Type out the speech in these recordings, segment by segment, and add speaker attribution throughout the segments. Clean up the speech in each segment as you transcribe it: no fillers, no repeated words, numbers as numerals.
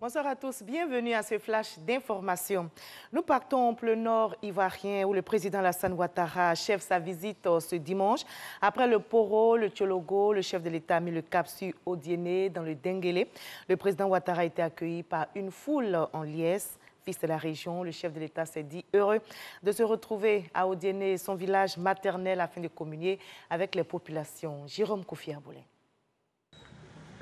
Speaker 1: Bonsoir à tous, bienvenue à ce flash d'information. Nous partons pour le nord ivoirien où le président Alassane Ouattara achève sa visite ce dimanche. Après le Poro, le Tchologo, le chef de l'État a mis le cap sur Odiéné dans le Denguélé. Le président Ouattara a été accueilli par une foule en liesse. Fils de la région, le chef de l'État s'est dit heureux de se retrouver à Odiéné, son village maternel, afin de communier avec les populations. Jérôme Kofi Aboulé.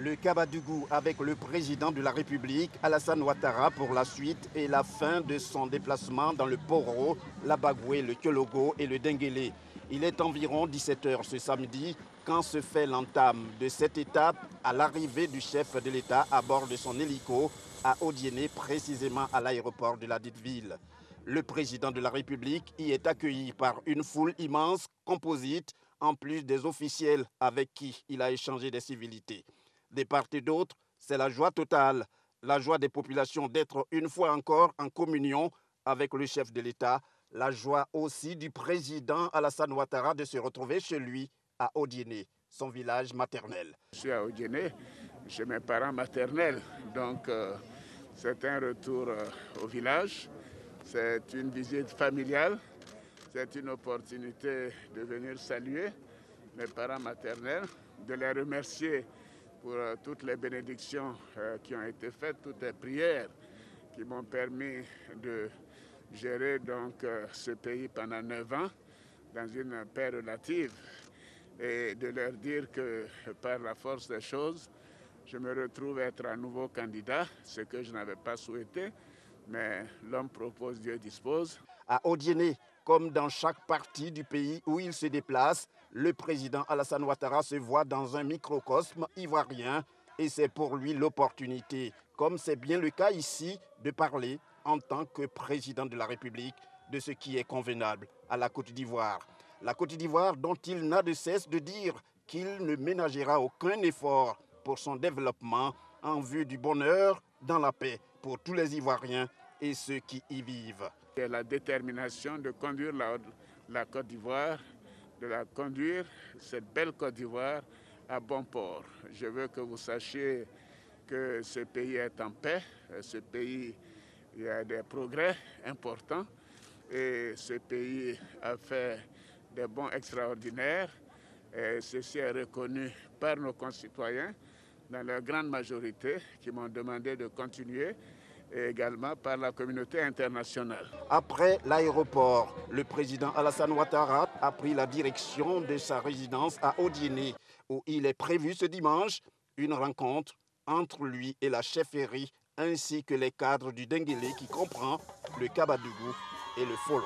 Speaker 2: Le Kabadougou avec le président de la République, Alassane Ouattara, pour la suite et la fin de son déplacement dans le Poro, la Bagoué, le Tchologo et le Denguélé. Il est environ 17 h ce samedi quand se fait l'entame de cette étape à l'arrivée du chef de l'État à bord de son hélico à Odiéné, précisément à l'aéroport de la dite ville. Le président de la République y est accueilli par une foule immense, composite, en plus des officiels avec qui il a échangé des civilités. De part et d'autre, c'est la joie totale, la joie des populations d'être une fois encore en communion avec le chef de l'État, la joie aussi du président Alassane Ouattara de se retrouver chez lui à Odiéné, son village maternel.
Speaker 3: Je suis à Odiéné, chez mes parents maternels, donc c'est un retour au village, c'est une visite familiale, c'est une opportunité de venir saluer mes parents maternels, de les remercier pour toutes les bénédictions qui ont été faites, toutes les prières qui m'ont permis de gérer donc ce pays pendant 9 ans dans une paix relative et de leur dire que par la force des choses, je me retrouve être à nouveau candidat, ce que je n'avais pas souhaité, mais l'homme propose, Dieu dispose.
Speaker 2: À Odiéné, comme dans chaque partie du pays où il se déplace, le président Alassane Ouattara se voit dans un microcosme ivoirien et c'est pour lui l'opportunité, comme c'est bien le cas ici, de parler en tant que président de la République de ce qui est convenable à la Côte d'Ivoire. La Côte d'Ivoire dont il n'a de cesse de dire qu'il ne ménagera aucun effort pour son développement en vue du bonheur dans la paix pour tous les Ivoiriens et ceux qui y vivent.
Speaker 3: C'est la détermination de conduire la Côte d'Ivoire, de la conduire, cette belle Côte d'Ivoire, à bon port. Je veux que vous sachiez que ce pays est en paix, ce pays, il y a des progrès importants et ce pays a fait des bons extraordinaires et ceci est reconnu par nos concitoyens dans leur grande majorité qui m'ont demandé de continuer et également par la communauté internationale.
Speaker 2: Après l'aéroport, le président Alassane Ouattara a pris la direction de sa résidence à Odiéné, où il est prévu ce dimanche une rencontre entre lui et la chefferie, ainsi que les cadres du Denguélé qui comprend le Kabadougou et le Folon.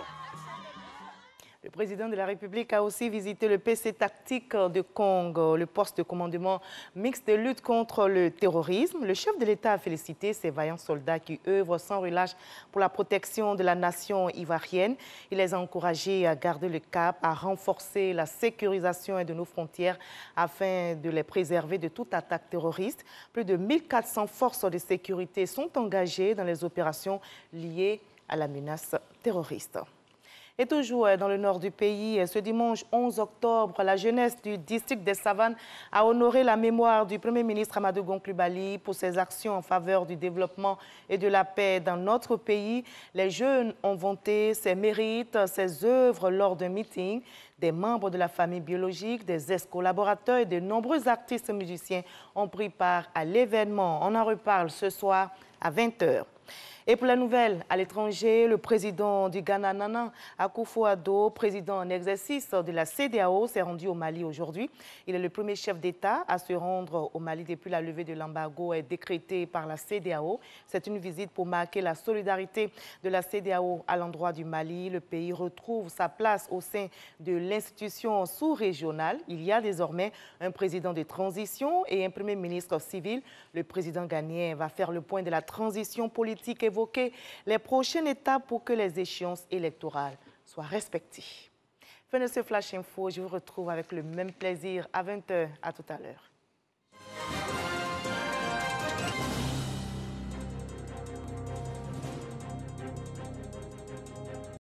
Speaker 1: Le président de la République a aussi visité le PC tactique de Kong, le poste de commandement mixte de lutte contre le terrorisme. Le chef de l'État a félicité ces vaillants soldats qui œuvrent sans relâche pour la protection de la nation ivoirienne. Il les a encouragés à garder le cap, à renforcer la sécurisation de nos frontières afin de les préserver de toute attaque terroriste. Plus de 1400 forces de sécurité sont engagées dans les opérations liées à la menace terroriste. Et toujours dans le nord du pays, ce dimanche 11 octobre, la jeunesse du district des Savanes a honoré la mémoire du Premier ministre Amadou Gon Coulibaly pour ses actions en faveur du développement et de la paix dans notre pays. Les jeunes ont vanté ses mérites, ses œuvres lors d'un meeting. Des membres de la famille biologique, des ex-collaborateurs et de nombreux artistes musiciens ont pris part à l'événement. On en reparle ce soir à 20 h. Et pour la nouvelle, à l'étranger, le président du Ghana, Nana Akufo-Addo, président en exercice de la CEDEAO, s'est rendu au Mali aujourd'hui. Il est le premier chef d'État à se rendre au Mali depuis la levée de l'embargo décrété par la CEDEAO. C'est une visite pour marquer la solidarité de la CEDEAO à l'endroit du Mali. Le pays retrouve sa place au sein de l'institution sous-régionale. Il y a désormais un président de transition et un premier ministre civil. Le président ghanéen va faire le point de la transition politique et évoquer les prochaines étapes pour que les échéances électorales soient respectées. Fin de ce Flash Info, je vous retrouve avec le même plaisir à 20 h. À tout à l'heure.